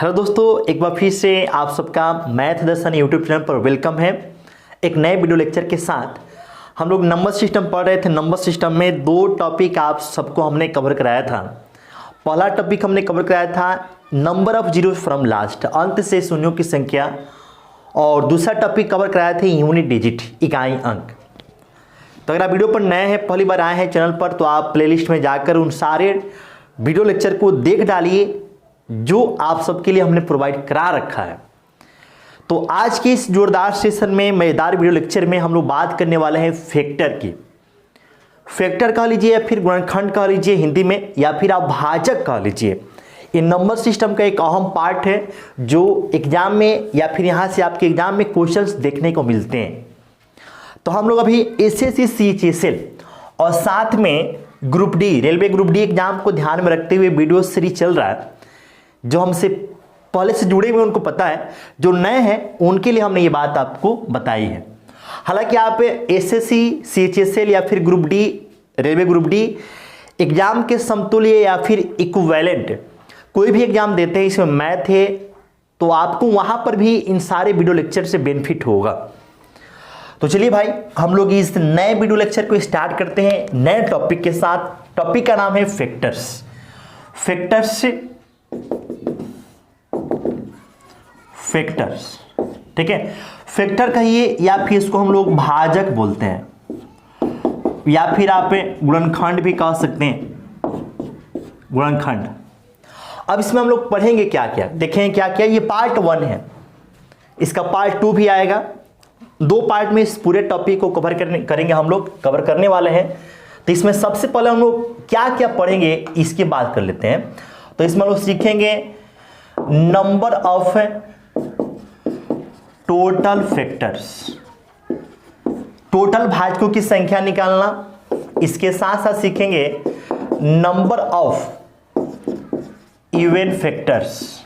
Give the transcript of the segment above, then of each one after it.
Hello दोस्तों, एक बार फिर से आप सबका मैथ दर्शन यूट्यूब चैनल पर वेलकम है। एक नए वीडियो लेक्चर के साथ हम लोग नंबर सिस्टम पढ़ रहे थे। नंबर सिस्टम में दो टॉपिक आप सबको हमने कवर कराया था। पहला टॉपिक हमने कवर कराया था number of zero from last, अंत से शून्यों की संख्या, और दूसरा टॉपिक कवर कराया था यूनिट डिजिट, इकाई अंक। तो अगर आप वीडियो पर नए हैं, पहली बार आए हैं चैनल पर, तो आप प्लेलिस्ट में जाकर उन सारे वीडियो लेक्चर को देख डालिए जो आप सबके लिए हमने प्रोवाइड करा रखा है। तो आज के इस जोरदार सेशन में, मजेदार वीडियो लेक्चर में हम लोग बात करने वाले हैं फैक्टर की। फैक्टर कह लीजिए या फिर गुणनखंड कह लीजिए हिंदी में, या फिर आप भाजक कह लीजिए। ये नंबर सिस्टम का एक अहम पार्ट है जो एग्जाम में या फिर यहाँ से आपके एग्जाम में क्वेश्चंस देखने को मिलते हैं। तो हम लोग अभी एसएससी सीएचएसएल और साथ में group D, railway group D exam को ध्यान में रखते हुए वीडियो सीरीज चल रहा है। जो हमसे पहले से जुड़े हुए उनको पता है, जो नए हैं उनके लिए हमने ये बात आपको बताई है। हालांकि आप एसएससी सीएचएसएल या फिर group D, railway group D exam के समतुल्य या फिर इक्विवेलेंट कोई भी एग्जाम देते हैं, इसमें मैथ है, तो आपको वहां पर भी इन सारे वीडियो लेक्चर से बेनिफिट होगा। तो चलिए भाई, हम लोग इस नए वीडियो लेक्चर को स्टार्ट करते हैं नए टॉपिक के साथ। टॉपिक का नाम है फैक्टर्स। फैक्टर्स, ठीक है। फैक्टर कहिए या फिर इसको हम लोग भाजक बोलते हैं, या फिर आप गुणनखंड भी कह सकते हैं, गुणनखंड। अब इसमें हम लोग पढ़ेंगे क्या क्या, देखें क्या क्या। ये पार्ट 1 है, इसका पार्ट 2 भी आएगा। दो पार्ट में इस पूरे टॉपिक को कवर करेंगे, हम लोग कवर करने वाले हैं। तो इसमें सबसे पहले हम लोग क्या क्या पढ़ेंगे इसकी बात कर लेते हैं। तो इसमें हम लोग सीखेंगे number of total factors, total भाजकों की संख्या निकालना। इसके साथ साथ सीखेंगे number of even factors.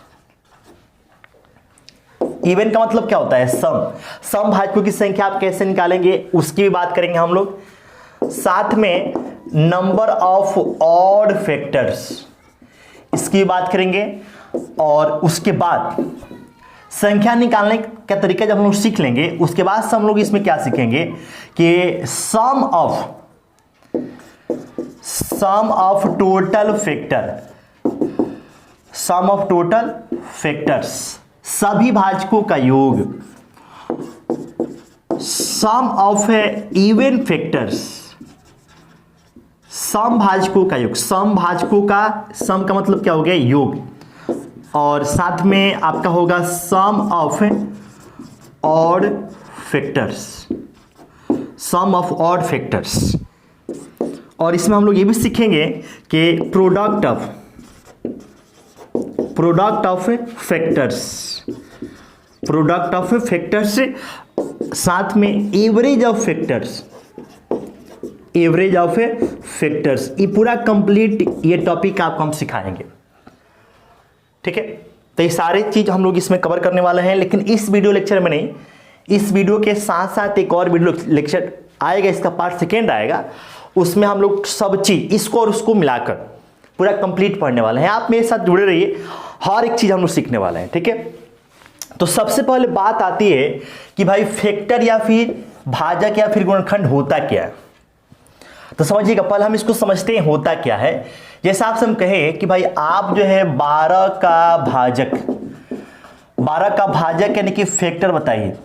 Even का मतलब क्या होता है? सम भाजकों की संख्या आप कैसे निकालेंगे उसकी भी बात करेंगे हम लोग। साथ में नंबर ऑफ ऑड फैक्टर्स, इसकी भी बात करेंगे। और उसके बाद संख्या निकालने का तरीका जब हम लोग सीख लेंगे, उसके बाद से हम लोग इसमें क्या सीखेंगे कि सम ऑफ टोटल फैक्टर्स, सभी भाजकों का योग। सम ऑफ इवन फैक्टर्स, सम भाजकों का योग। सम का मतलब क्या हो गया? योग। और साथ में आपका होगा सम ऑफ ऑड फैक्टर्स। और इसमें हम लोग ये भी सीखेंगे कि प्रोडक्ट ऑफ फैक्टर्स, साथ में एवरेज ऑफ फैक्टर्स। ये पूरा कंप्लीट ये टॉपिक आपको हम सिखाएंगे, ठीक है। तो ये सारे चीज हम लोग इसमें कवर करने वाले हैं, लेकिन इस वीडियो लेक्चर में नहीं, इस वीडियो के साथ साथ एक और वीडियो लेक्चर आएगा, इसका पार्ट 2 आएगा। उसमें हम लोग सब चीज इसको और उसको मिलाकर पूरा कंप्लीट पढ़ने वाले हैं। आप मेरे साथ जुड़े रहिए, हर एक चीज हम लोग सीखने वाले हैं, ठीक है। तो सबसे पहले बात आती है कि भाई फैक्टर या फिर भाजक या फिर गुणनखंड होता क्या है। तो समझिएगा, पहले हम इसको समझते हैं होता क्या है। जैसे आपसे हम कहें कि भाई आप जो है 12 का भाजक यानी कि फैक्टर बताइए।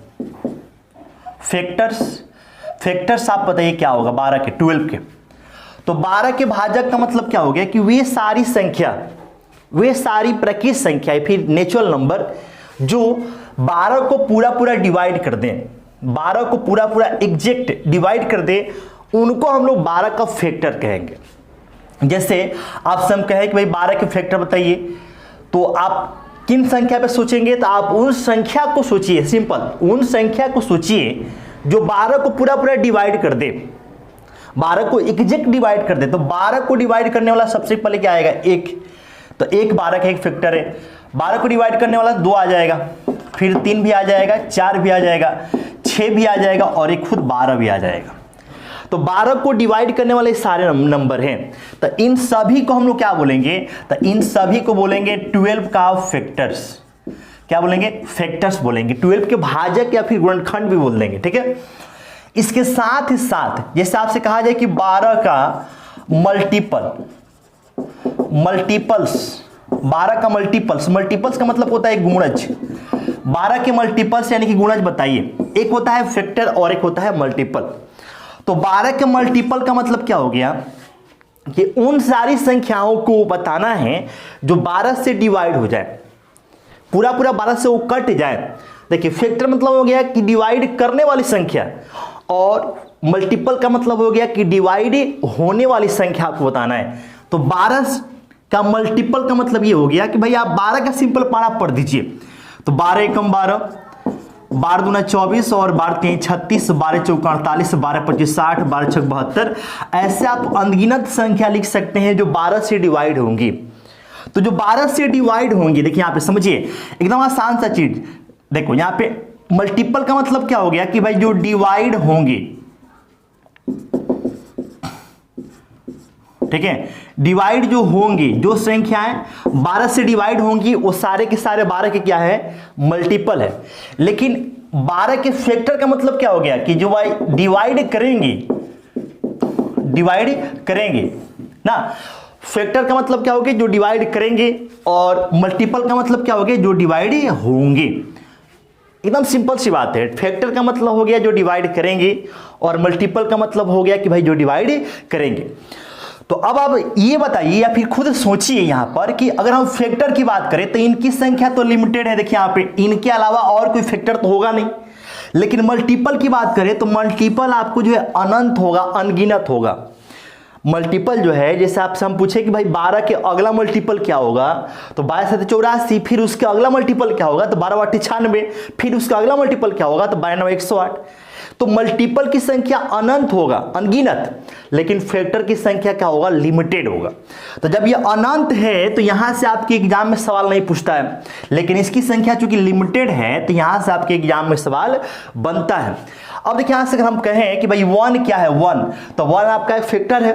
फैक्टर्स आप बताइए क्या होगा 12 के, 12 के। तो 12 के भाजक का मतलब क्या हो गया कि वे सारी प्रकृत संख्या फिर नेचुरल नंबर जो 12 को पूरा डिवाइड कर दें, 12 को पूरा एग्जैक्ट डिवाइड कर दें, उनको हम लोग 12 का फैक्टर कहेंगे। जैसे आपसे हम कहें कि भाई 12 के फैक्टर बताइए, तो आप किन संख्या पे सोचेंगे? तो आप उन संख्या को सोचिए, सिंपल उन संख्या को सोचिए जो 12 को पूरा डिवाइड कर दे, 12 को एग्जैक्ट डिवाइड कर दे। तो 12 को डिवाइड करने वाला सबसे पहले क्या आएगा? 1। तो 1 12 का एक फैक्टर है। 12 को डिवाइड करने वाला 2 आ जाएगा, फिर 3 भी आ जाएगा, 4 भी आ जाएगा, 6 भी आ जाएगा और एक खुद 12 भी आ जाएगा। तो 12 को डिवाइड करने वाले सारे नंबर हैं, तो इन सभी को हम लोग क्या बोलेंगे, तो इन सभी को बोलेंगे 12 का फैक्टर्स। क्या बोलेंगे, फैक्टर्स बोलेंगे, 12 के भाजक या फिर गुणनखंड भी बोल देंगे, ठीक है। इसके साथ ही साथ जैसे आपसे कहा जाए कि 12 का मल्टीपल्स, 12 का मल्टीपल्स का मतलब होता है गुणज। 12 के मल्टीपल्स यानी कि गुणज बताइए, एक होता है फैक्टर और एक होता है मल्टीपल। तो 12 के मल्टीपल का मतलब क्या हो गया कि उन सारी संख्याओं को बताना है जो 12 से डिवाइड हो जाए, पूरा 12 से वो कट जाए। देखिए फैक्टर मतलब हो गया कि डिवाइड करने वाली संख्या, और मल्टीपल का मतलब हो गया कि डिवाइड होने वाली संख्या आपको बताना है। तो 12 का मल्टीपल का मतलब ये हो गया कि भाई आप 12 का सिंपल पारा पढ़ दीजिए। तो 12 एकम 12, 12 दूना 24 और 12 3 36, 12 चौका 48, 12 25 60, 12 छक 72। ऐसे आप अनगिनत संख्या लिख सकते हैं जो 12 से डिवाइड होंगी। तो जो 12 से डिवाइड होंगी, देखिए यहां पे समझिए एकदम आसान सा चीज। देखो यहां पे मल्टीपल का मतलब क्या हो गया कि भाई जो डिवाइड होंगे, ठीक है, डिवाइड जो होंगी, जो संख्याएं 12 से डिवाइड होंगी वो सारे के सारे 12 के क्या है, मल्टीपल है। लेकिन 12 के फैक्टर का मतलब क्या हो गया कि जो भाई डिवाइड करेंगे ना। फैक्टर का मतलब क्या हो गया, जो डिवाइड करेंगे, और मल्टीपल का मतलब क्या हो गया, जो डिवाइड होंगे। एकदम सिंपल सी बात है। फैक्टर का मतलब हो गया जो डिवाइड करेंगे, और मल्टीपल का मतलब हो गया कि भाई जो डिवाइड करेंगे। तो अब आप ये बताइए या फिर खुद सोचिए यहां पर कि अगर हम फैक्टर की बात करें तो इनकी संख्या तो लिमिटेड है। देखिए यहां पे इनके अलावा और कोई फैक्टर तो होगा नहीं। लेकिन मल्टीपल की बात करें तो मल्टीपल आपको जो है अनंत होगा, अनगिनत होगा। मल्टीपल जो है, जैसे आपसे हम पूछे कि भाई 12 के अगला मल्टीपल क्या होगा, तो 12 से 84, फिर उसके अगला मल्टीपल क्या होगा, तो 12 8 96, फिर उसका अगला मल्टीपल क्या होगा, तो 12 9 108। तो मल्टीपल की संख्या अनंत होगा, अनगिनत, लेकिन फैक्टर की संख्या क्या होगा, लिमिटेड होगा। तो जब ये अनंत है तो यहां से आपके एग्जाम में सवाल नहीं पूछता है, लेकिन इसकी संख्या चूंकि लिमिटेड है तो यहां से आपके एग्जाम में सवाल बनता है। अब देखिए यहां से अगर हम कहें कि भाई 1 क्या है, 1, तो 1 आपका एक फैक्टर है,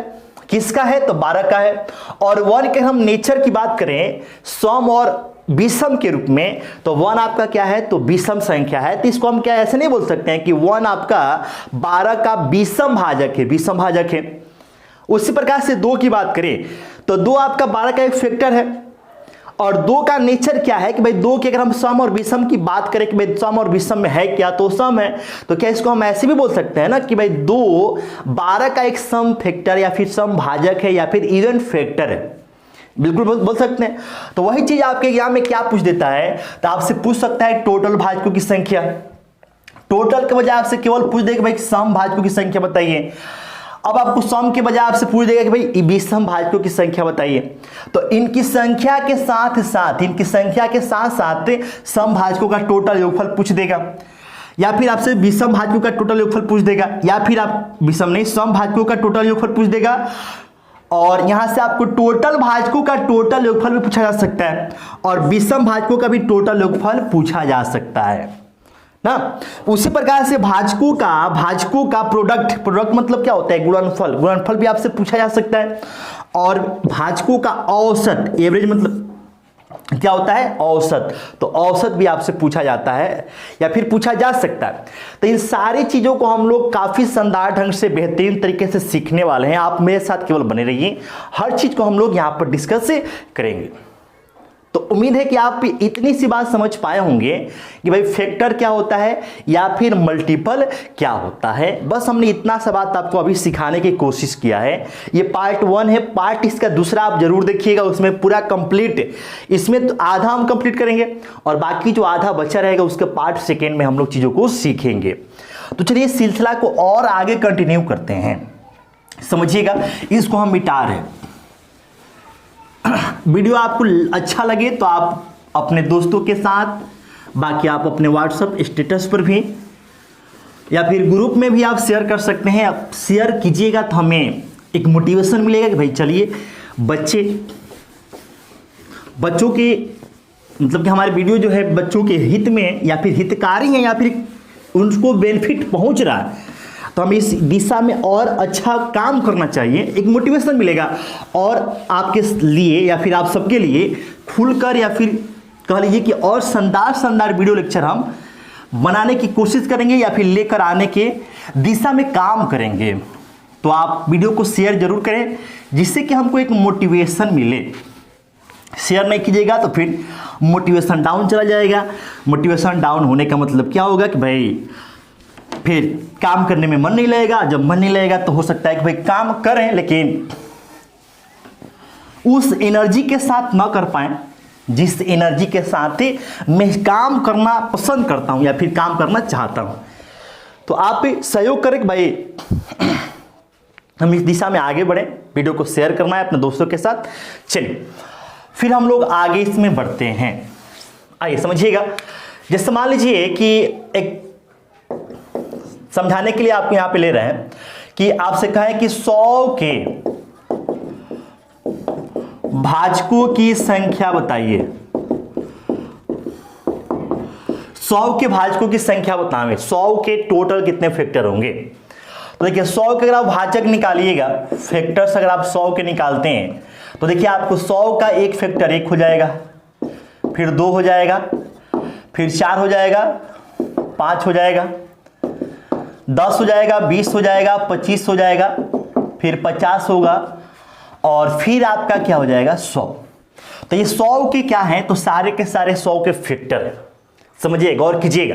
किसका है, तो 12 का है। और 1 के हम नेचर की बात करें सम और विषम के रूप में, तो 1 आपका क्या है, तो विषम संख्या है। तो इसको हम क्या ऐसे नहीं बोल सकते हैं कि 1 आपका 12 का विषम भाजक है। उसी प्रकार से 2 की बात करें तो 2 आपका 12 का एक फैक्टर है, और 2 का नेचर क्या है कि भाई 2 के अगर हम सम और विषम की बात करें कि भाई सम और विषम में है क्या, तो सम है। तो क्या इसको हम ऐसे भी बोल सकते हैं ना कि भाई 2 12 का एक सम फैक्टर या फिर सम भाजक है या फिर इवन फैक्टर है, बिल्कुल बोल सकते हैं। तो वही चीज आपके एग्जाम में क्या पूछ देता है, तो आपसे पूछ सकता है टोटल भाजकों की संख्या। टोटल के बजाय आपसे केवल पूछ देगा भाई सम भाजकों की संख्या बताइए। अब आपको सम के बजाय आपसे पूछ देगा कि भाई विषम भाजकों की संख्या बताइए। तो इनकी संख्या के साथ साथ सम भाजकों का टोटल योगफल पूछ देगा, या फिर आपसे विषम भाजकों का टोटल योगफल पूछ देगा, या फिर आप विषम नहीं सम भाजकों का टोटल योगफल पूछ देगा। और यहां से आपको टोटल भाजकों का टोटल योगफल भी पूछा जा सकता है, और विषम भाजकों का भी टोटल योगफल पूछा जा सकता है ना। उसी प्रकार से भाजकों का प्रोडक्ट मतलब क्या होता है, गुणनफल भी आपसे पूछा जा सकता है। और भाजकों का औसत, एवरेज मतलब क्या होता है, औसत, तो औसत भी आपसे पूछा जाता है या फिर पूछा जा सकता है। तो इन सारी चीजों को हम लोग काफी शानदार ढंग से बेहतरीन तरीके से सीखने वाले हैं। आप मेरे साथ केवल बने रहिए, हर चीज को हम लोग यहां पर डिस्कस करेंगे। तो उम्मीद है कि आप इतनी सी बात समझ पाए होंगे कि भाई फैक्टर क्या होता है या फिर मल्टीपल क्या होता है। बस हमने इतना सा बात आपको अभी सिखाने की कोशिश किया है। ये पार्ट 1 है, पार्ट इसका दूसरा आप जरूर देखिएगा, उसमें पूरा कंप्लीट, इसमें तो आधा हम कंप्लीट करेंगे और बाकी जो आधा बचा रहेगा उसके पार्ट 2 में हम लोग चीजों को सीखेंगे। तो चलिए सिलसिला को और आगे कंटिन्यू करते हैं। समझिएगा, इसको हम मिटा रहे हैं। वीडियो आपको अच्छा लगे तो आप अपने दोस्तों के साथ, बाकी आप अपने व्हाट्सएप स्टेटस पर भी या फिर ग्रुप में भी आप शेयर कर सकते हैं। आप शेयर कीजिएगा तो हमें एक मोटिवेशन मिलेगा कि भाई चलिए बच्चों के मतलब कि हमारे वीडियो जो है बच्चों के हित में या फिर हितकारी है या फिर उनको बेनिफिट पहुंच रहा है। तो हमें इस दिशा में और अच्छा काम करना चाहिए, एक मोटिवेशन मिलेगा और आपके लिए या फिर आप सबके लिए खुलकर या फिर कह लीजिए कि और शानदार वीडियो लेक्चर हम बनाने की कोशिश करेंगे या फिर लेकर आने के दिशा में काम करेंगे। तो आप वीडियो को शेयर जरूर करें जिससे कि हमको एक मोटिवेशन मिले। शेयर नहीं कीजिएगा तो फिर मोटिवेशन डाउन चला जाएगा। मोटिवेशन डाउन होने का मतलब क्या होगा कि भाई फिर काम करने में मन नहीं लगेगा। जब मन नहीं लगेगा तो हो सकता है कि भाई काम करें लेकिन उस एनर्जी के साथ ना कर पाए जिस एनर्जी के साथ ही मैं काम करना पसंद करता हूं या फिर काम करना चाहता हूं। तो आप भी सहयोग करें कि भाई हम इस दिशा में आगे बढ़े। वीडियो को शेयर करना है अपने दोस्तों के साथ। चलिए फिर हम लोग आगे इसमें बढ़ते हैं। आइए समझिएगा। जैसे मान लीजिए कि एक समझाने के लिए आपको यहां पे ले रहे हैं कि आपसे कहें कि 100 के भाजकों की संख्या बताइए। 100 के भाजकों की संख्या बताएं। 100 के टोटल कितने फैक्टर होंगे? तो देखिए 100 के अगर आप भाजक निकालिएगा, फैक्टर्स अगर आप 100 के निकालते हैं तो देखिए आपको 100 का एक फैक्टर 1 हो जाएगा, फिर 2 हो जाएगा, फिर 4 हो जाएगा, 5 हो जाएगा, 10 हो जाएगा, 20 हो जाएगा, 25 हो जाएगा, फिर 50 होगा और फिर आपका क्या हो जाएगा 100। तो ये 100 के क्या है? तो सारे के सारे 100 के फैक्टर है। समझिए, गौर कीजिएगा।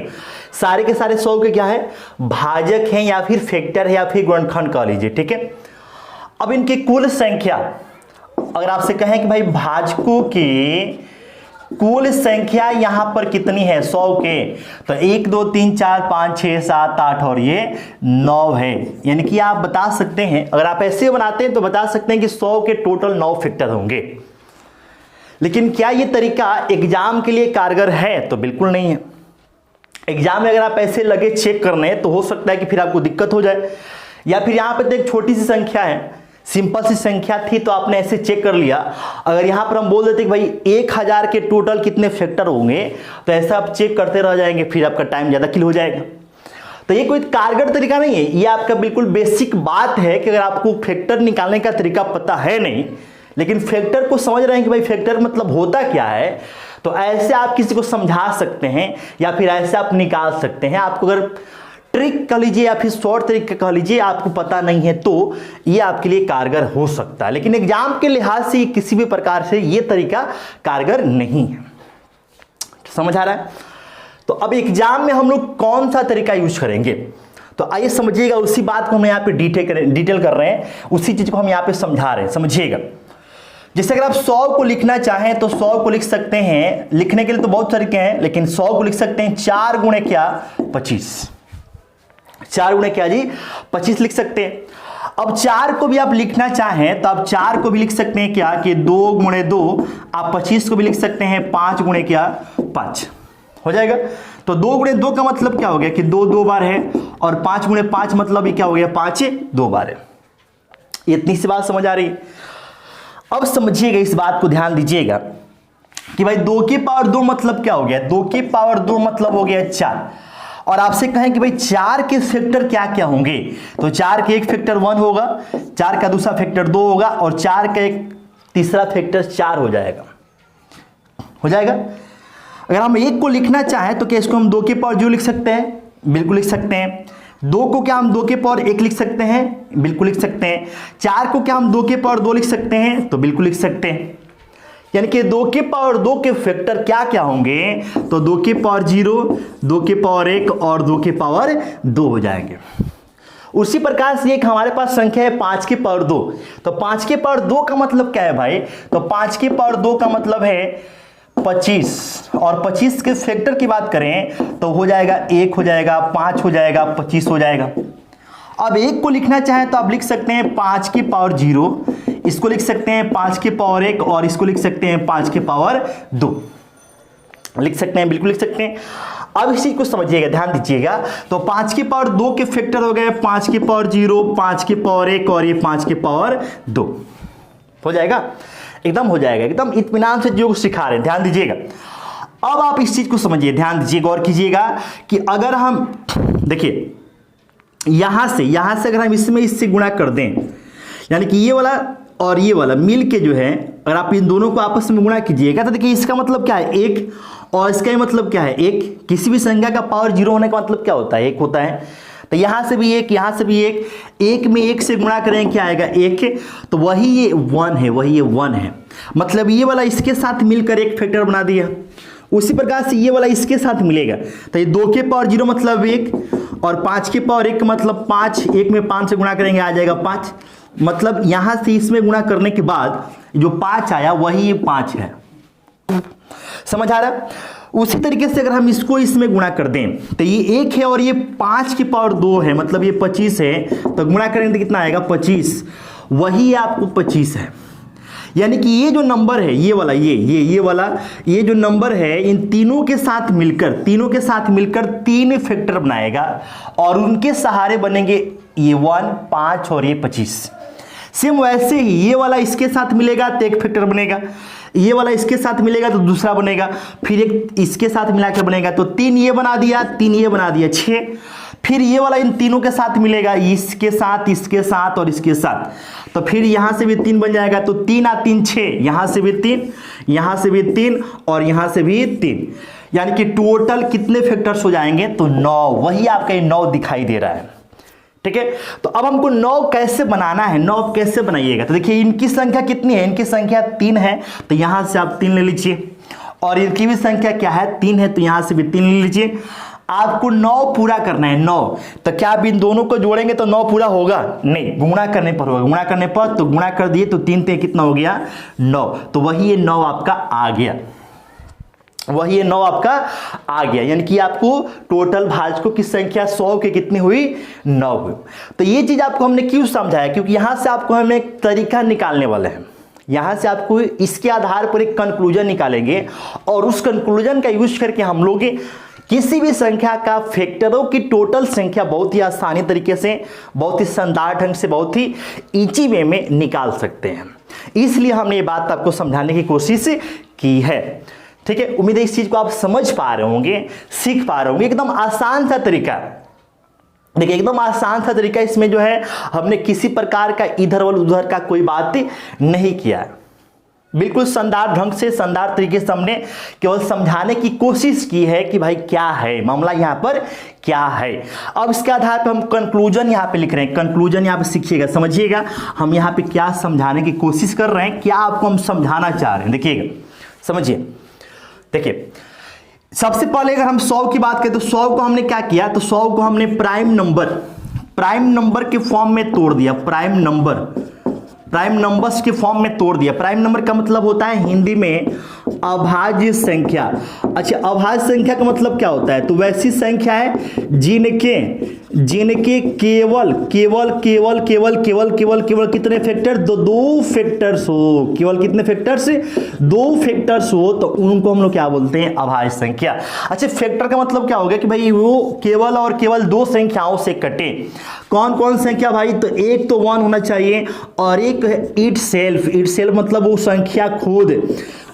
सारे के सारे 100 के क्या है? भाजक हैं या फिर फैक्टर है या फिर गुणनखंड कह लीजिए। ठीक है। अब इनकी कुल संख्या अगर आपसे कहें कि भाई भाजकों की कुल संख्या यहां पर कितनी है 100 के, तो 1 2 3 4 5 6 7 8 और ये 9 है। यानी कि आप बता सकते हैं, अगर आप ऐसे बनाते हैं तो बता सकते हैं कि 100 के टोटल 9 फैक्टर होंगे। लेकिन क्या ये तरीका एग्जाम के लिए कारगर है? तो बिल्कुल नहीं है। एग्जाम में अगर आप ऐसे लगे चेक करने तो हो सकता है कि फिर आपको दिक्कत हो जाए, या फिर यहां पर तो एक छोटी सी संख्या है, सिंपल सी संख्या थी तो आपने ऐसे चेक कर लिया। अगर यहां पर हम बोल देते कि भाई 1000 के टोटल कितने फैक्टर होंगे तो ऐसा आप चेक करते रह जाएंगे, फिर आपका टाइम ज्यादा किल हो जाएगा। तो ये कोई कारगर तरीका नहीं है। ये आपका बिल्कुल बेसिक बात है कि अगर आपको फैक्टर निकालने का तरीका पता है नहीं लेकिन फैक्टर को समझ रहे हैं कि भाई फैक्टर मतलब होता क्या है, तो ऐसे आप किसी को समझा सकते हैं या फिर ऐसे आप निकाल सकते हैं। आपको अगर ट्रिक कह लीजिए या फिर शॉर्ट तरीका कह लीजिए आपको पता नहीं है तो ये आपके लिए कारगर हो सकता है, लेकिन एग्जाम के लिहाज से किसी भी प्रकार से ये तरीका कारगर नहीं है। समझ आ रहा है? तो अब एग्जाम में हम लोग कौन सा तरीका यूज करेंगे तो आइए समझिएगा। उसी बात को हम यहाँ पे डिटेल कर रहे हैं, उसी चीज को हम यहाँ पे समझा रहे हैं। समझिएगा। जैसे अगर आप 100 को लिखना चाहें तो 100 को लिख सकते हैं। लिखने के लिए तो बहुत तरीके हैं, लेकिन 100 को लिख सकते हैं 4 गुणे क्या 25। 4 गुणे क्या जी 25 लिख सकते हैं। अब 4 को भी आप लिखना चाहें तो आप 4 को भी लिख सकते हैं क्या कि 2 गुणे 2। आप 25 को भी लिख सकते हैं 5 गुणे क्या 5 हो जाएगा। तो 2 गुणे 2 का मतलब क्या हो गया कि 2 2 बार है और 5 गुणे 5 मतलब ये क्या हो गया 5 2 बार है। इतनी सी बात समझ आ रही है? अब समझिएगा, इस बात को ध्यान दीजिएगा कि भाई 2 की पावर 2 मतलब क्या हो गया? 2 की पावर 2 मतलब हो गया 4। और आपसे कहें कि भाई 4 के फैक्टर क्या क्या होंगे, तो 4 के एक फैक्टर 1 होगा, 4 का दूसरा फैक्टर 2 होगा और 4 का एक तीसरा फैक्टर 4 हो जाएगा। हो जाएगा। अगर हम 1 को लिखना चाहें तो क्या इसको हम 2 की पावर 0 लिख सकते हैं? बिल्कुल लिख सकते हैं। 2 को क्या हम 2 के पावर 1 लिख सकते हैं? बिल्कुल लिख सकते हैं। 4 को क्या हम 2 के पावर 2 लिख सकते हैं? तो बिल्कुल लिख सकते हैं। यानी कि 2 के पावर 2 के फैक्टर क्या क्या होंगे? तो 2 के पावर 0, 2 के पावर 1 और 2 के पावर 2 हो जाएंगे। उसी प्रकार से एक हमारे पास संख्या है 5 के पावर 2। तो 5 के पावर 2 का मतलब क्या है भाई? तो 5 के पावर 2 का मतलब है 25 और 25 के फैक्टर की बात करें तो हो जाएगा 1 हो जाएगा, 5 हो जाएगा, 25 हो जाएगा। अब 1 को लिखना चाहें तो आप लिख सकते हैं 5 की पावर 0, इसको लिख सकते हैं 5 की पावर 1 और इसको लिख सकते हैं 5 की पावर 2। लिख सकते हैं, बिल्कुल लिख सकते हैं। अब इस चीज को समझिएगा, ध्यान दीजिएगा। तो 5 की पावर 2 के फैक्टर हो गए 5 की पावर 0, 5 की पावर 1 और ये 5 की पावर 2 हो जाएगा। एकदम हो जाएगा, एकदम इत्मीनान से जो सिखा रहे हैं, ध्यान दीजिएगा। अब आप इस चीज को समझिए, ध्यान दीजिए, गौर कीजिएगा कि अगर हम देखिए यहां से अगर हम इसमें इससे गुणा कर दें, यानी कि ये वाला और ये वाला मिल के जो है अगर आप इन दोनों को आपस में गुणा कीजिएगा तो देखिए इसका मतलब क्या है 1 और इसका मतलब क्या है 1। किसी भी संख्या का पावर 0 होने का मतलब क्या होता है 1 होता है। तो यहां से भी 1, यहां से भी 1, 1 में 1 से गुणा करें क्या आएगा 1, तो वही ये 1 है, वही ये 1 है। मतलब ये वाला इसके साथ मिलकर एक फैक्टर बना दिया। उसी प्रकार से ये वाला इसके साथ मिलेगा तो ये 2 के पावर 0 मतलब 1 और 5 के पावर 1 मतलब 5, 1 में 5 से गुणा करेंगे आ जाएगा 5। मतलब यहां से इसमें गुणा करने के बाद जो 5 आया वही ये 5 है। समझ आ रहा? उसी तरीके से अगर हम इसको इसमें गुणा कर दें तो ये 1 है और ये 5 की पावर 2 है, मतलब ये 25 है, तो गुणा करेंगे तो कितना आएगा 25, वही आपको 25 है। यानी कि ये जो नंबर है ये वाला ये वाला ये जो नंबर है इन तीनों के साथ मिलकर 3 फैक्टर बनाएगा और उनके सहारे बनेंगे ये 1, 5 और ये 25। सेम वैसे ही ये वाला इसके साथ मिलेगा तो एक फैक्टर बनेगा, ये वाला इसके साथ मिलेगा तो दूसरा बनेगा, फिर एक इसके साथ मिलाकर बनेगा तो 3 ये बना दिया 3 ये बना दिया 6। फिर ये वाला इन तीनों के साथ मिलेगा, इसके साथ और इसके साथ, तो फिर यहां से भी 3 बन जाएगा तो 3 और 3 6, यहां से भी 3, यहां से भी 3 और यहां से भी 3, यानी कि टोटल कितने फैक्टर्स हो जाएंगे तो 9। वही आपका ये 9 दिखाई दे रहा है। ठीक है, तो अब हमको 9 कैसे बनाना है, 9 कैसे बनाइएगा तो देखिए इनकी संख्या कितनी है, इनकी संख्या 3 है तो यहां से आप 3 ले लीजिए, और इनकी भी संख्या क्या है 3 है तो यहां से भी 3 ले लीजिए। आपको 9 पूरा करना है 9, तो क्या आप इन दोनों को जोड़ेंगे तो 9 पूरा होगा नहीं, गुणा करने पर होगा। गुणा करने पर तो गुणा कर दिए तो 3 3 कितना हो गया 9, तो वही ये 9 आपका आ गया, वही ये 9 आपका आ गया। यानी कि आपको टोटल भाजकों की संख्या 100 की कितनी हुई 9 हुई। तो ये चीज आपको हमने क्यों समझाया, क्योंकि यहां से आपको हम एक तरीका निकालने वाले हैं, यहां से आपको इसके आधार पर एक कंक्लूजन निकालेंगे और उस कंक्लूजन का यूज करके हम लोग किसी भी संख्या का फैक्टरों की टोटल संख्या बहुत ही आसानी तरीके से, बहुत ही शानदार ढंग से, बहुत ही इजी वे में निकाल सकते हैं। इसलिए हमने ये बात आपको समझाने की कोशिश की है। ठीक है, उम्मीद है इस चीज को आप समझ पा रहे होंगे, सीख पा रहे होंगे। एकदम आसान सा तरीका, देखिए एकदम आसान सा तरीका, इसमें जो है हमने किसी प्रकार का इधर और उधर का कोई बात नहीं किया, बिल्कुल शानदार ढंग से, शानदार तरीके से हमने केवल समझाने की कोशिश की है कि भाई क्या है मामला, यहाँ पर क्या है। अब इसके आधार पर हम कंक्लूजन यहाँ पे लिख रहे हैं, कंक्लूजन यहाँ पे सीखिएगा, समझिएगा हम यहाँ पे क्या समझाने की कोशिश कर रहे हैं, क्या आपको हम समझाना चाह रहे हैं। देखिएगा, समझिए, देखिए सबसे पहले अगर हम 100 की बात करें तो 100 को हमने क्या किया, तो 100 को हमने प्राइम नंबर के फॉर्म में तोड़ दिया, प्राइम नंबर्स के फॉर्म में तोड़ दिया। प्राइम नंबर का मतलब होता है हिंदी में अभाज्य संख्या। अच्छा, अभाज्य संख्या का मतलब क्या होता है, तो वैसी संख्या है जिनके केवल कितने फैक्टर, दो फैक्टर्स हो, केवल कितने फैक्टर्स, 2 फैक्टर्स हो, तो उनको हम लोग क्या बोलते हैं अभाज्य संख्या। अच्छा, फैक्टर का मतलब क्या हो गया कि भाई वो केवल और केवल 2 संख्याओं से कटे। कौन कौन संख्या भाई, तो एक तो 1 होना चाहिए और एक इट सेल्फ मतलब वो संख्या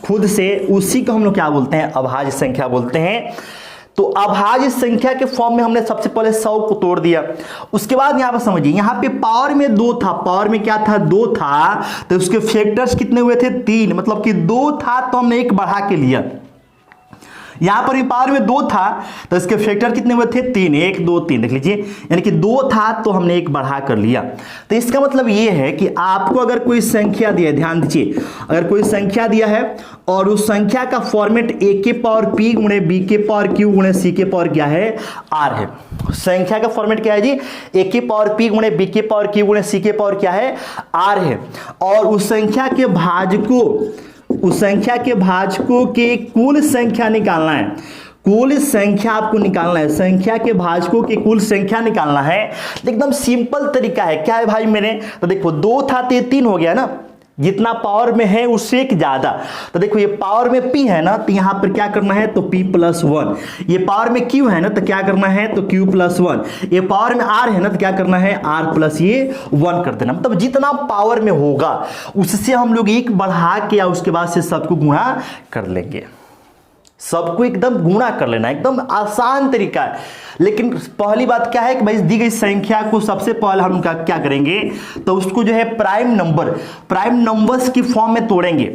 खुद से, उसी को हम लोग क्या बोलते हैं अभाज्य संख्या बोलते हैं। तो अभाज्य संख्या के फॉर्म में हमने सबसे पहले 100 को तोड़ दिया। उसके बाद यहां पर समझिए, यहां पे पावर में 2 था, पावर में क्या था 2 था, तो उसके फैक्टर्स कितने हुए थे 3, मतलब कि 2 था तो हमने 1 बढ़ा के लिया। यहां पर भी पावर में 2 था तो इसके फैक्टर कितने हुए थे 3, 1 2 3, देख लीजिए, यानी कि 2 था तो हमने 1 बढ़ा कर लिया। तो इसका मतलब ये है कि आपको अगर कोई संख्या दिया, ध्यान दीजिए, अगर कोई संख्या दिया है और उस संख्या का फॉर्मेट a के पावर p गुणे b के पावर q गुणे c के पावर क्या है r है। संख्या का फॉर्मेट क्या है जी, a के पावर p गुणे b के पावर q गुणे c के पावर क्या है r है, और उस संख्या के भाजकों के कुल संख्या निकालना है, कुल संख्या आपको निकालना है, संख्या के भाजकों की कुल संख्या निकालना है। एकदम सिंपल तरीका है, क्या है भाई मेरे, तो देखो 2 था तो 3 हो गया ना, जितना पावर में है उससे एक ज्यादा, तो देखो ये पावर में p है ना, तो यहां पर क्या करना है तो p + 1, ये पावर में q है ना तो क्या करना है तो q + 1, ये पावर में r है ना तो क्या करना है r + ये 1 कर देना। मतलब जितना पावर में होगा उससे हम लोग 1 बढ़ा के या उसके बाद से सबको गुणा कर लेंगे। सबको एकदम गुणा कर लेना, एकदम आसान तरीका है। लेकिन पहली बात क्या है कि भाई दी गई संख्या को सबसे पहले हम क्या करेंगे, तो उसको जो है प्राइम नंबर्स की फॉर्म में तोड़ेंगे।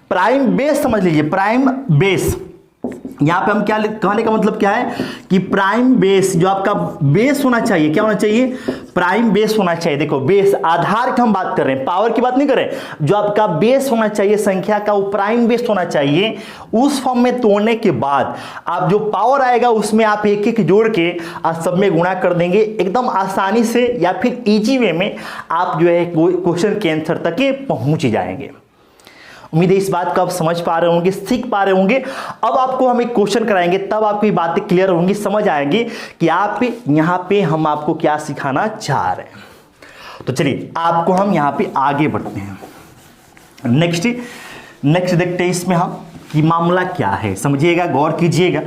प्राइम बेस समझ लीजिए, प्राइम बेस यहां पे हम क्या कहने का मतलब क्या है कि प्राइम बेस जो आपका बेस होना चाहिए, क्या होना चाहिए, प्राइम बेस होना चाहिए। देखो बेस आधार की हम बात कर रहे हैं, पावर की बात नहीं कर रहे हैं। जो आपका बेस होना चाहिए संख्या का, वो प्राइम बेस होना चाहिए। उस फॉर्म में तोड़ने के बाद आप जो पावर आएगा उसमें आप एक एक जोड़ के सब में गुणा कर देंगे एकदम आसानी से, या फिर इजी वे में आप जो है क्वेश्चन के आंसर तक पहुंच जाएंगे। उम्मीद है इस बात को आप समझ पा रहे होंगे, सीख पा रहे होंगे। अब आपको हम एक क्वेश्चन कराएंगे, तब आपको ये बातें क्लियर होंगी, समझ आएंगी कि आप यहाँ पे हम आपको क्या सिखाना चाह रहे हैं। तो चलिए आपको हम यहाँ पे आगे बढ़ते हैं। नेक्स्ट देखते हैं इसमें हम कि मामला क्या है। समझिएगा, गौर कीजिएगा,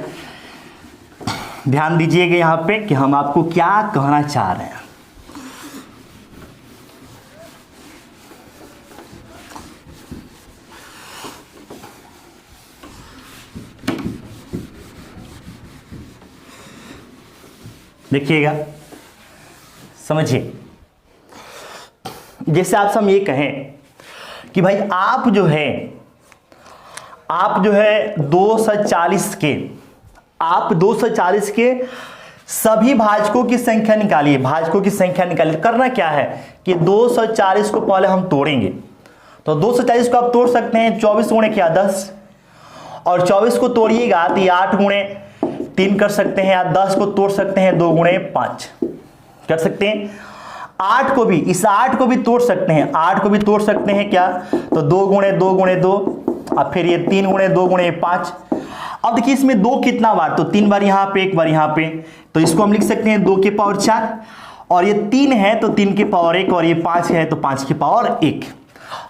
ध्यान दीजिएगा यहाँ पे कि हम आपको क्या कहना चाह रहे हैं। देखिएगा, समझिए। जैसे आपसे हम ये कहें कि भाई आप जो है 240 के सभी भाजकों की संख्या निकालिए। भाजकों की संख्या निकालिए। करना क्या है कि 240 को पहले हम तोड़ेंगे। तो 240 को आप तोड़ सकते हैं 24 गुणे क्या 10, और 24 को तोड़िएगा तो ये 8 गुणे 3 कर सकते हैं, या 10 को तोड़ सकते हैं 2 गुणे 5 कर सकते हैं। 8 को भी, इस 8 को भी तोड़ सकते हैं, 8 को भी तोड़ सकते हैं क्या, तो 2 गुणे 2 गुणे 2, अब फिर ये 3 गुणे 2 गुणे 5। अब देखिए इसमें 2 कितना बार, तो 3 बार यहाँ पे, 1 बार यहाँ पे, तो इसको हम लिख सकते हैं 2 के पावर 4, और ये 3 है तो 3 के पावर 1, और ये 5 है तो 5 के पावर 1।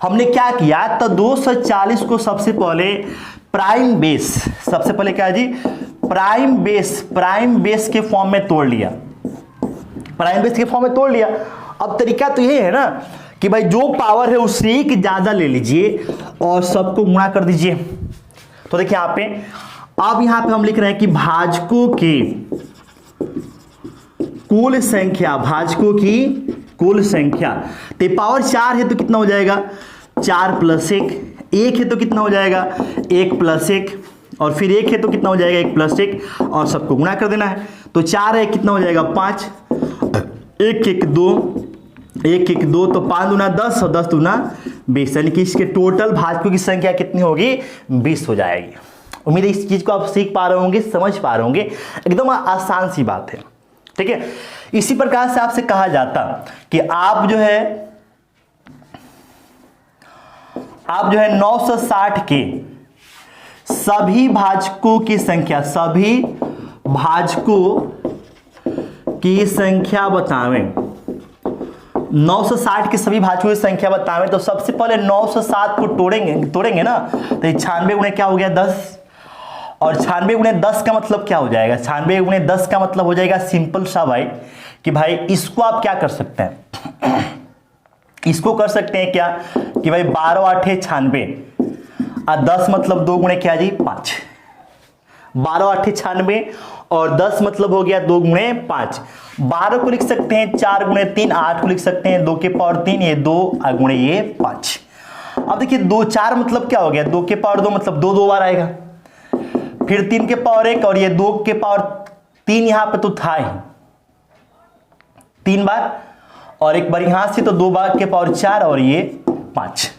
हमने क्या किया, तो 240 को सबसे पहले प्राइम बेस, सबसे पहले क्या है जी, प्राइम बेस के फॉर्म में तोड़ लिया। प्राइम बेस के फॉर्म में तोड़ लिया। अब तरीका तो ये है ना कि भाई जो पावर है उससे एक ज्यादा ले लीजिए और सबको गुणा कर दीजिए। तो देखिए यहाँ पे, अब यहाँ पे हम लिख रहे हैं कि भाजकों की कुल संख्या, भाजकों की कुल संख्या, तो पावर 4 है तो कितना हो जाएगा, 4 + 1, 1 है तो कितना हो जाएगा, 1 + 1, और फिर 1 है तो कितना हो जाएगा, 1 + 1, और सबको गुणा कर देना है। तो 4 है कितना हो जाएगा 5, 1 1 2, 1 1 2, तो 5 दूना 10 और 10 दूना 20, यानी कि इसके टोटल भाजकों की संख्या कितनी होगी, 20 हो जाएगी। उम्मीद है इस चीज को आप सीख पा रहे होंगे, समझ पा रहे होंगे। एकदम आसान सी बात है, ठीक है। इसी प्रकार से आपसे कहा जाता कि आप जो है 960 के सभी भाजकों की संख्या, सभी भाजकों की संख्या बतावें। 960 के सभी भाजकों की संख्या बतावें, तो सबसे पहले 907 को तोड़ेंगे ना, तो 96 गुणे क्या हो गया 10, और 96 गुणे 10 का मतलब क्या हो जाएगा, 96 गुणे 10 का मतलब हो जाएगा सिंपल सा भाई कि भाई इसको आप क्या कर सकते हैं, इसको कर सकते हैं क्या कि भाई 12 8 96, और 10 मतलब 2 गुणे क्या जी 5, 12 8 96, और 10 मतलब हो गया 2 गुणे 5। 12 को लिख सकते हैं 4 गुणे 3, 8 को लिख सकते हैं 2 के पावर 3, ये 2 गुणे ये 5। अब देखिए 2 4 मतलब क्या हो गया, 2 के पावर 2 मतलब 2 बार आएगा, फिर 3 के पावर 1, और ये 2 के पावर 3 यहां पे तो था ही 3 बार, और 1 बार यहां से, तो 2 बार के पावर 4, और ये 5।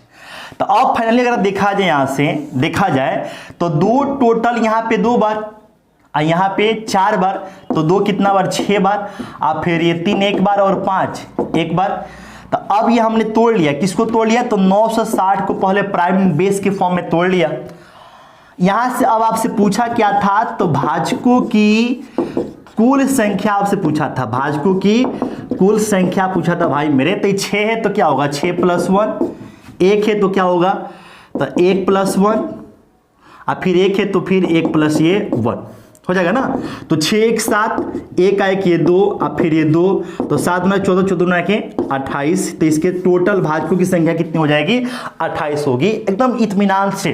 तो अब फाइनली अगर देखा जाए, यहां से देखा जाए तो 2 टोटल यहां पे 2 बार, और यहां पे 4 बार, तो 2 कितना बार 6 बार, और फिर ये 3 1 बार, और 5 1 बार। तो अब ये हमने तोड़ लिया, किसको तोड़ लिया, तो 960 को पहले प्राइम बेस के फॉर्म में तोड़ लिया। यहां से अब आपसे पूछा क्या था, तो भाजकों की कुल संख्या आपसे पूछा था, भाजकों की कुल संख्या पूछा था भाई मेरे। तो 6 है तो क्या होगा 6 + 1, 1 है तो क्या होगा, तो 1 + 1, और फिर 1 है तो फिर 1 + ये 1 हो जाएगा ना। तो 6 1 7, 1 1 ये 2, और फिर ये 2, तो 7 में 14, 14 के 28। तो इसके टोटल भाजकों की संख्या कितनी हो जाएगी, 28 होगी। एकदम इत्मीनान से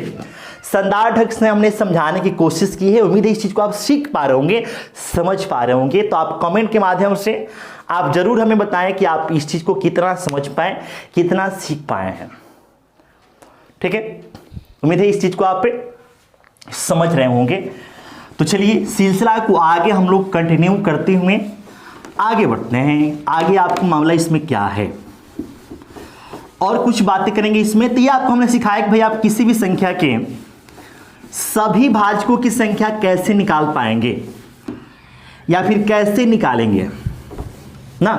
शानदार ढंग से हमने समझाने की कोशिश की है। उम्मीद है इस चीज़ को आप सीख पा रहे होंगे, समझ पा रहे होंगे। तो आप कमेंट के माध्यम से आप जरूर हमें बताएं कि आप इस चीज़ को कितना समझ पाए, कितना सीख पाए हैं। ठीक है, उम्मीद है इस चीज़ को आप समझ रहे होंगे। तो चलिए सिलसिला को आगे हम लोग कंटिन्यू करते हुए आगे बढ़ते हैं। आगे आपका मामला इसमें क्या है और कुछ बातें करेंगे इसमें। तो ये आपको हमने सिखाया कि भाई आप किसी भी संख्या के सभी भाजकों की संख्या कैसे निकाल पाएंगे या फिर कैसे निकालेंगे ना।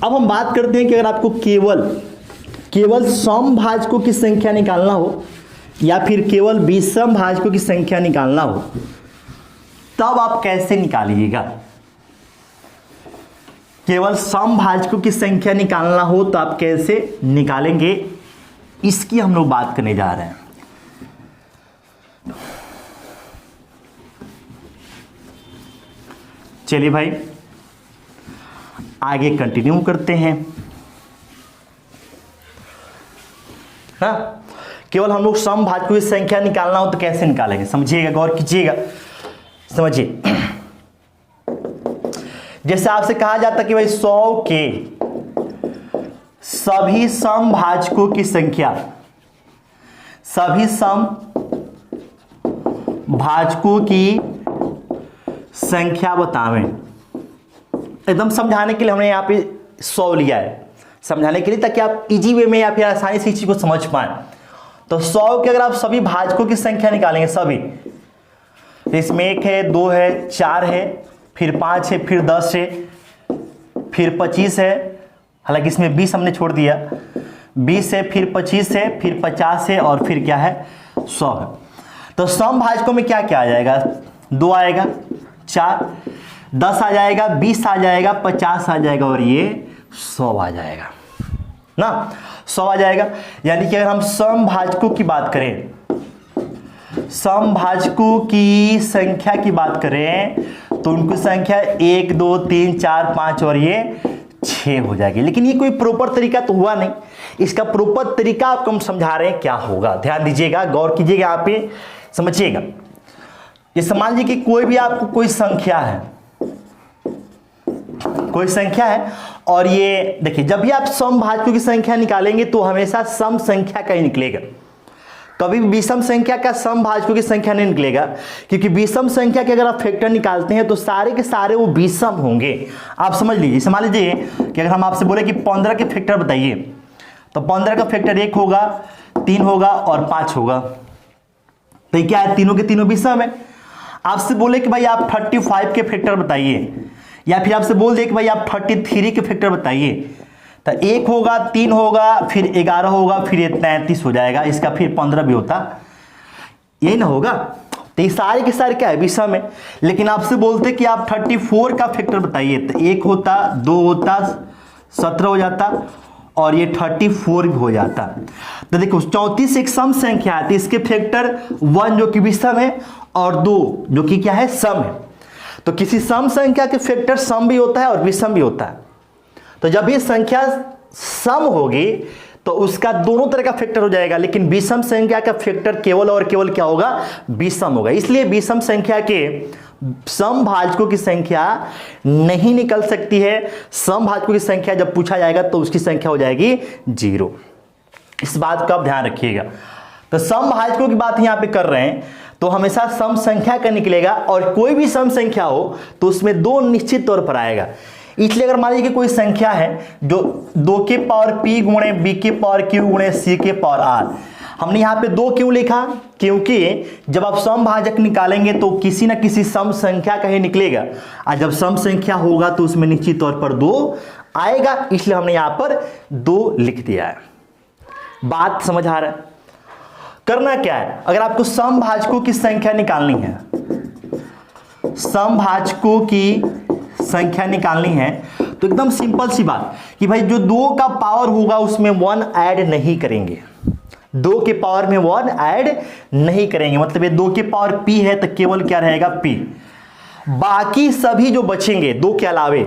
अब हम बात करते हैं कि अगर आपको केवल सम भाजकों की संख्या निकालना हो या फिर केवल विषम भाजकों की संख्या निकालना हो तब आप कैसे निकालिएगा। केवल सम भाजकों की संख्या निकालना हो तो आप कैसे निकालेंगे, इसकी हम लोग बात करने जा रहे हैं। चलिए भाई आगे कंटिन्यू करते हैं। हाँ, केवल हम लोग सम भाजकों की संख्या निकालना हो तो कैसे निकालेंगे, समझिएगा, गौर कीजिएगा, समझिए। जैसे आपसे कहा जाता कि भाई 100 के सभी सम भाजकों की संख्या, सभी सम भाजकों की संख्या बतावें। एकदम समझाने के लिए हमने यहाँ पे 100 लिया है, समझाने के लिए, ताकि आप इजी वे में या फिर आसानी से इस चीज को समझ पाए। तो 100 के अगर आप सभी भाजकों की संख्या निकालेंगे, सभी, तो इसमें 1 है, 2 है, 4 है, फिर 5 है, फिर 10 है, फिर 25 है, हालांकि इसमें 20 हमने छोड़ दिया, 20 है, फिर 25 है, फिर 50 है और फिर क्या है 100 है। तो सम भाजकों में क्या क्या आ जाएगा, 2 आएगा, 4, 10 आ जाएगा, 20 आ जाएगा, 50 आ जाएगा और ये 100 आ जाएगा ना, 100 आ जाएगा। यानी कि अगर हम सम भाजकों की बात करें, सम भाजकों की संख्या की बात करें तो उनकी संख्या 1 2 3 4 5 और ये 6 हो जाएगी। लेकिन ये कोई प्रॉपर तरीका तो हुआ नहीं, इसका प्रॉपर तरीका आपको हम समझा रहे हैं क्या होगा। ध्यान दीजिएगा, गौर कीजिएगा, यहाँ पे समझिएगा। ये मान लीजिए कि कोई भी आपको कोई संख्या है, कोई संख्या है और ये देखिए, जब भी आप सम भाजकों की संख्या निकालेंगे तो हमेशा सम संख्या का ही निकलेगा, कभी भी विषम संख्या का सम भाजकों की संख्या नहीं निकलेगा। क्योंकि विषम संख्या के अगर आप फैक्टर निकालते हैं तो सारे के सारे वो विषम होंगे। आप समझ लीजिए, समझ लीजिए कि अगर हम आपसे बोले कि 15 के फैक्टर बताइए तो 15 का फैक्टर 1 होगा, 3 होगा और 5 होगा। तो ये क्या है, तीनों के तीनों विषम है। आपसे बोले कि भाई आप 35 के फैक्टर बताइए, या फिर आपसे बोल दे कि भाई आप 33 के फैक्टर बताइए, तो 1 होगा, 3 होगा, फिर 11 होगा, फिर ये 33 हो जाएगा, इसका फिर 15 भी होता, यही ना होगा। तो ये सारे के सारे क्या है, विषम है। लेकिन आपसे बोलते कि आप 34 का फैक्टर बताइए, तो 1 होता, 2 होता, 17 हो जाता और ये 34 भी हो जाता। तो देखो 34 एक सम संख्या है, तो इसके फैक्टर 1 जो कि विषम है और 2 जो कि क्या है, सम है। तो किसी सम संख्या के फैक्टर सम भी होता है और विषम भी होता है। तो जब ये संख्या सम होगी तो उसका दोनों तरह का फैक्टर हो जाएगा, लेकिन विषम संख्या का फैक्टर केवल और केवल क्या होगा, विषम होगा। इसलिए विषम संख्या के सम भाजकों की संख्या नहीं निकल सकती है। सम भाजकों की संख्या जब पूछा जाएगा तो उसकी संख्या हो जाएगी 0। इस बात का आप ध्यान रखिएगा। तो सम भाजकों की बात यहां पे कर रहे हैं तो हमेशा सम संख्या का निकलेगा, और कोई भी सम संख्या हो तो उसमें 2 निश्चित तौर पर आएगा। इसलिए अगर मान लीजिए कि कोई संख्या है जो 2 के पावर p गुणे b के पावर q गुणे c के पावर r, हमने यहाँ पे 2 क्यों लिखा, क्योंकि जब आप सम भाजक निकालेंगे तो किसी न किसी सम संख्या का ही निकलेगा, और जब सम संख्या होगा तो उसमें निश्चित तौर पर 2 आएगा, इसलिए हमने यहाँ पर 2 लिख दिया है। बात समझ आ रहा है। करना क्या है, अगर आपको सम भाजकों की संख्या निकालनी है, सम भाजकों की संख्या निकालनी है, तो एकदम सिंपल सी बात कि भाई जो 2 का पावर होगा उसमें 1 ऐड नहीं करेंगे, 2 के पावर में 1 ऐड नहीं करेंगे। मतलब ये 2 के पावर p है तो केवल क्या रहेगा, p। बाकी सभी जो बचेंगे 2 के अलावे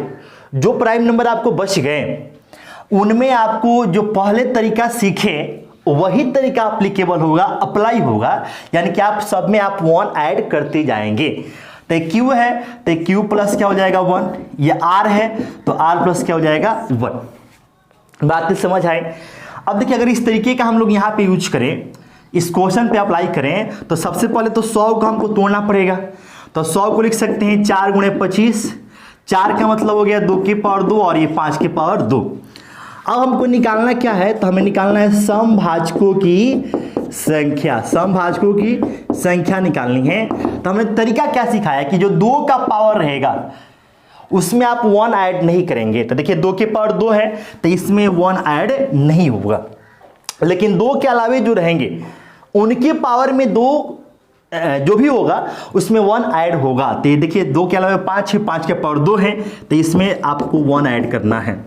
जो प्राइम नंबर आपको बच गए, उनमें आपको जो पहले तरीका सीखे वही तरीका अप्लीकेबल होगा, अप्लाई होगा, यानी कि आप सब में आप 1 ऐड करते जाएंगे। तो Q है तो Q प्लस क्या हो जाएगा 1, ये R है तो R प्लस क्या हो जाएगा 1। बात समझ आए। अब देखिए अगर इस तरीके का हम लोग यहाँ पे यूज करें, इस क्वेश्चन पे अप्लाई करें, तो सबसे पहले तो 100 को हमको तोड़ना पड़ेगा। तो 100 को लिख सकते हैं 4 गुणे 25, 4 का मतलब हो गया 2 की पावर 2 और ये 5 की पावर 2। अब हमको निकालना क्या है, तो हमें निकालना है समभाजकों की संख्या, समभाजकों की संख्या निकालनी है। तो हमने तरीका क्या सिखाया कि जो 2 का पावर रहेगा उसमें आप 1 ऐड नहीं करेंगे। तो देखिए 2 की पावर 2 है तो इसमें 1 ऐड नहीं होगा, लेकिन 2 के अलावे जो रहेंगे उनके पावर में 2 जो भी होगा उसमें 1 ऐड होगा। तो ये देखिए 2 के अलावे 5 है, 5 के पावर 2 है तो इसमें आपको 1 ऐड करना है।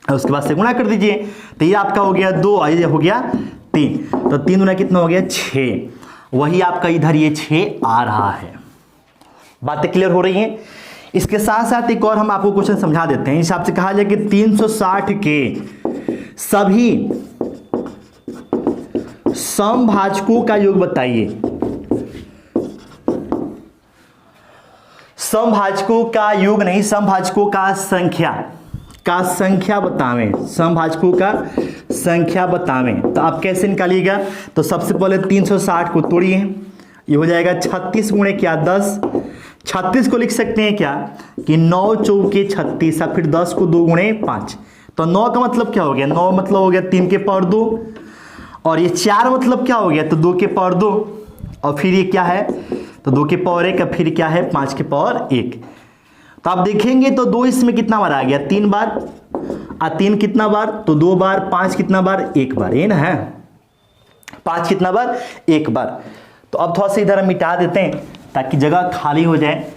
उसके बाद से गुणा कर दीजिए, तो ये आपका हो गया 2 और ये हो गया 3, तो 3 गुना कितना हो गया 6, वही आपका इधर ये 6 आ रहा है। बातें क्लियर हो रही हैं। इसके साथ साथ एक और हम आपको क्वेश्चन समझा देते हैं। इस हिसाब से कहा जाए कि 360 के सभी समभाजकों का योग बताइए। समभाजकों का योग नहीं, समभाजकों का संख्या बतावें, समभाजकों का संख्या बतावें। तो आप कैसे निकालिएगा, तो सबसे पहले 360 को तोड़िए, ये हो जाएगा 36 गुणे क्या 10, 36 को लिख सकते हैं क्या कि 9 चौके 36, और फिर 10 को 2 गुणे 5, तो 9 का मतलब क्या हो गया, 9 मतलब हो गया 3 के पावर 2, और ये 4 मतलब क्या हो गया तो 2 के पावर 2, और फिर ये क्या है तो 2 के पावर 1, और फिर क्या है 5 के पावर 1। तो आप देखेंगे तो 2 इसमें कितना बार आ गया 3 बार, और 3 कितना बार तो 2 बार, 5 कितना बार 1 बार, ये ना है 5 कितना बार 1 बार। तो अब थोड़ा सा इधर हम मिटा देते हैं ताकि जगह खाली हो जाए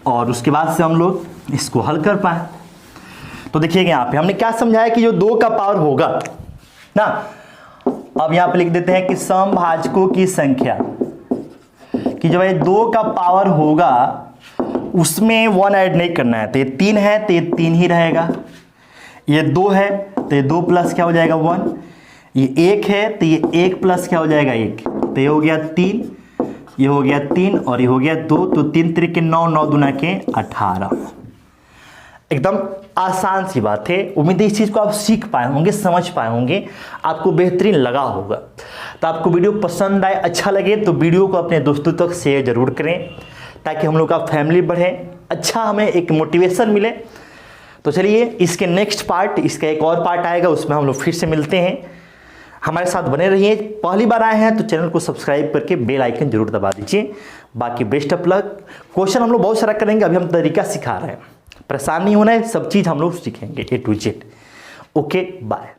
और उसके बाद से हम लोग इसको हल कर पाए। तो देखिएगा यहाँ पे हमने क्या समझाया कि जो 2 का पावर होगा ना, अब यहाँ पे लिख देते हैं कि समभाजकों की संख्या, कि जब ये 2 का पावर होगा उसमें 1 ऐड नहीं करना है। तो ये 3 है तो ये 3 ही रहेगा, ये 2 है तो ये 2 प्लस क्या हो जाएगा 1, ये 1 है तो ये 1 प्लस क्या हो जाएगा 1, तो ये हो गया 3, ये हो गया 3 और ये हो गया 2, तो 3 त्रिक 9, 9 दूना के 18। एकदम आसान सी बात है। उम्मीद है इस चीज़ को आप सीख पाए होंगे, समझ पाए होंगे, आपको बेहतरीन लगा होगा। तो आपको वीडियो पसंद आए, अच्छा लगे तो वीडियो को अपने दोस्तों तक शेयर जरूर करें ताकि हम लोग का फैमिली बढ़े, अच्छा हमें एक मोटिवेशन मिले। तो चलिए इसके नेक्स्ट पार्ट, इसका एक और पार्ट आएगा, उसमें हम लोग फिर से मिलते हैं। हमारे साथ बने रहिए। पहली बार आए हैं तो चैनल को सब्सक्राइब करके बेल आइकन जरूर दबा दीजिए। बाकी बेस्ट ऑफ लक। क्वेश्चन हम लोग बहुत सारा करेंगे, अभी हम तरीका सिखा रहे हैं, परेशान नहीं होना है, सब चीज़ हम लोग सीखेंगे A to Z। Okay bye.